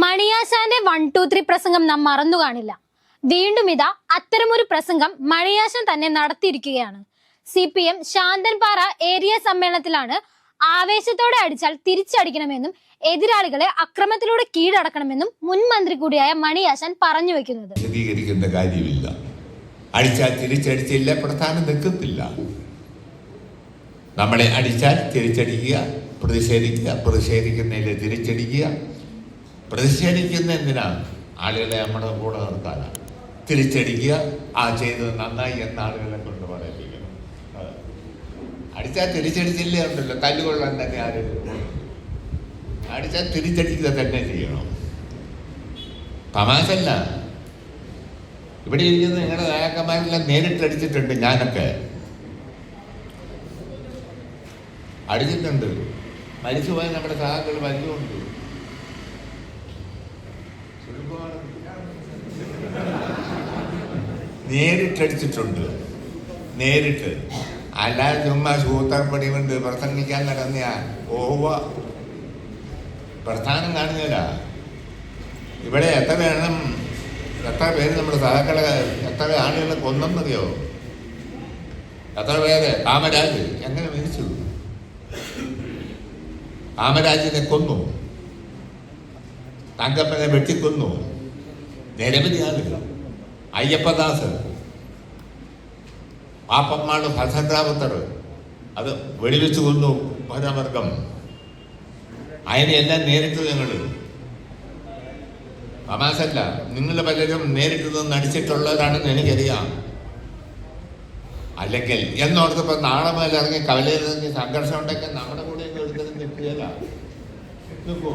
മണിയാശാന്റെ 1, 2, 3 പ്രസംഗം നാം മറന്നു കാണില്ല. വീണ്ടും ഇതാ അത്തരമൊരു പ്രസംഗം മണിയാശാൻ തന്നെ നടത്തിയിരിക്കുകയാണ്. CPM ശാന്തൻപാറ ഏരിയ സമ്മേളനത്തിലാണ് ആവേശത്തോടെ അടിച്ചാൽ തിരിച്ചടിക്കണമെന്നും എതിരാളികളെ അക്രമത്തിലൂടെ കീഴടക്കണമെന്നും മുൻ മന്ത്രി കൂടിയായ മണിയാശാൻ പറഞ്ഞു വെക്കുന്നത്. വിശദീകരിക്കേണ്ട കാര്യമില്ല. അടിച്ചാൽ തിരിച്ചടിച്ചില്ല, പ്രധാനം നിൽക്കത്തില്ല. നമ്മളെ അടിച്ചാൽ തിരിച്ചടിക്കുക, പ്രതിഷേധിക്കുക, പ്രതിഷേധിക്കുന്നതിൽ തിരിച്ചടിക്കുക. പ്രതിഷേധിക്കുന്ന എന്തിനാണ്? ആളുകളെ നമ്മുടെ കൂടെ നിർത്താനാണ്. തിരിച്ചടിക്കുക, ആ ചെയ്തത് നന്നായി എന്ന ആളുകളെ കൊണ്ട് പറയിപ്പിക്കണം. അടിച്ചാൽ തിരിച്ചടിച്ചില്ലേ ഉണ്ടല്ലോ, തല്ലുകൊള്ളാൻ തന്നെ ആരെങ്കിലും അടിച്ചാൽ തിരിച്ചടിക്കുക തന്നെ ചെയ്യണം. തമാശല്ല. ഇവിടെ ഇരിക്കുന്ന നിങ്ങളുടെ നായകന്മാരെല്ലാം നേരിട്ടടിച്ചിട്ടുണ്ട്. ഞാനൊക്കെ അടിച്ചിട്ടുണ്ട്. മരിച്ചുപോയ നമ്മുടെ സഹാക്കൾ വലിയുണ്ട്. നേരിട്ടടിച്ചിട്ടുണ്ട്. നേരിട്ട്. അല്ലാതെ ചുമ്മാ സൂത്രപ്പടി കൊണ്ട് പ്രസംഗിക്കാൻ നടന്ന പ്രസ്ഥാനം കാണുന്നില്ല. ഇവിടെ എത്ര പേര് നമ്മുടെ സഹാക്കളെ എത്ര ആളുകളെ കൊന്നെന്നറിയോ? എത്ര പേര്? കാമരാജ് എങ്ങനെ മരിച്ചു? കാമരാജിനെ കൊന്നു, തങ്കപ്പനെ വെട്ടിക്കൊന്നു, നിരവധി ആളുകൾ. അയ്യപ്പദാസ്, പാപ്പമ്മാട് ഭസൻറാവുത്തർ, അത് വെടിവെച്ച് കൊന്നു വനവർഗം. അതിനെല്ലാം നേരിട്ട് ഞങ്ങൾ തമാശല്ല. നിങ്ങൾ പലരും നേരിട്ട് നിന്ന് നടിച്ചിട്ടുള്ളവരാണെന്ന് എനിക്കറിയാം. അല്ലെങ്കിൽ എന്നോർത്തപ്പോൾ നാളെ മുതൽ ഇറങ്ങി കവലയിൽ ഇറങ്ങി സംഘർഷം ഉണ്ടെങ്കിൽ നമ്മുടെ കൂടെ എടുത്തത് നിൽക്കുകയല്ല. നിൽക്കൂ,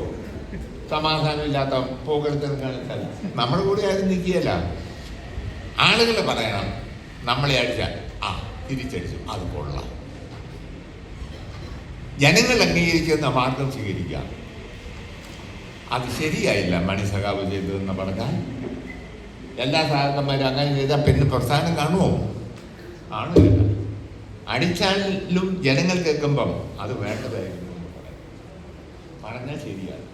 സമാധാനമില്ലാത്ത പോകെടുത്തത് കാണിച്ചാൽ നമ്മുടെ കൂടെ ആരും നിൽക്കുകയല്ല. ആളുകൾ പറയണം, നമ്മളെ അടിച്ചാൽ തിരിച്ചടിച്ചു, അത് കൊള്ളാം. ജനങ്ങൾ അംഗീകരിക്കുന്ന മാർഗം സ്വീകരിക്കാം. അത് ശരിയായില്ല മണി സഖാവ് ചെയ്തതെന്ന് പറഞ്ഞാൽ എല്ലാ സഹാക്കന്മാരും അങ്ങനെ ചെയ്താൽ പിന്നെ പ്രസ്ഥാനം കാണുമോ? കാണുകയില്ല. അടിച്ചാലും ജനങ്ങൾ കേൾക്കുമ്പം അത് വേണ്ടതായിരുന്നു പറഞ്ഞാൽ ശരിയാണ്.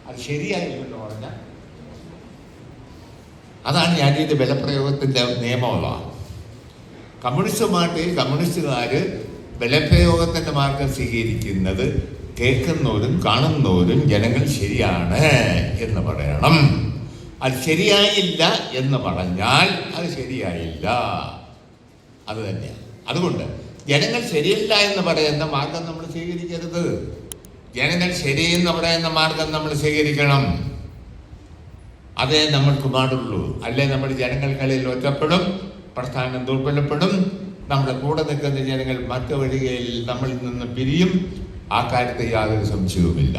അത് ശരിയായില്ലെന്ന് പറഞ്ഞാൽ അതാണ് ഞാനീത് ബലപ്രയോഗത്തിൻ്റെ നിയമമുള്ള. കമ്മ്യൂണിസ്റ്റുകാർ ബലപ്രയോഗത്തിൻ്റെ മാർഗം സ്വീകരിക്കുന്നത് കേൾക്കുന്നവരും കാണുന്നവരും ജനങ്ങൾ ശരിയാണ് എന്ന് പറയണം. അത് ശരിയായില്ല എന്ന് പറഞ്ഞാൽ അത് ശരിയായില്ല, അത് തന്നെയാണ്. അതുകൊണ്ട് ജനങ്ങൾ ശരിയല്ല എന്ന് പറയുന്ന മാർഗം നമ്മൾ സ്വീകരിക്കരുത്. ജനങ്ങൾ ശരിയെന്ന് പറയുന്ന മാർഗം നമ്മൾ സ്വീകരിക്കണം. അതേ നമ്മൾക്ക് പാടുള്ളൂ. അല്ലേ നമ്മൾ ജനങ്ങൾക്കിടയിൽ ഒറ്റപ്പെടും, പ്രസ്ഥാനം ദുർബലപ്പെടും. നമ്മുടെ കൂടെ നിൽക്കുന്ന ജനങ്ങൾ മറ്റു വഴികളിൽ നമ്മളിൽ നിന്ന് പിരിയും. ആ കാര്യത്തിൽ യാതൊരു സംശയവുമില്ല.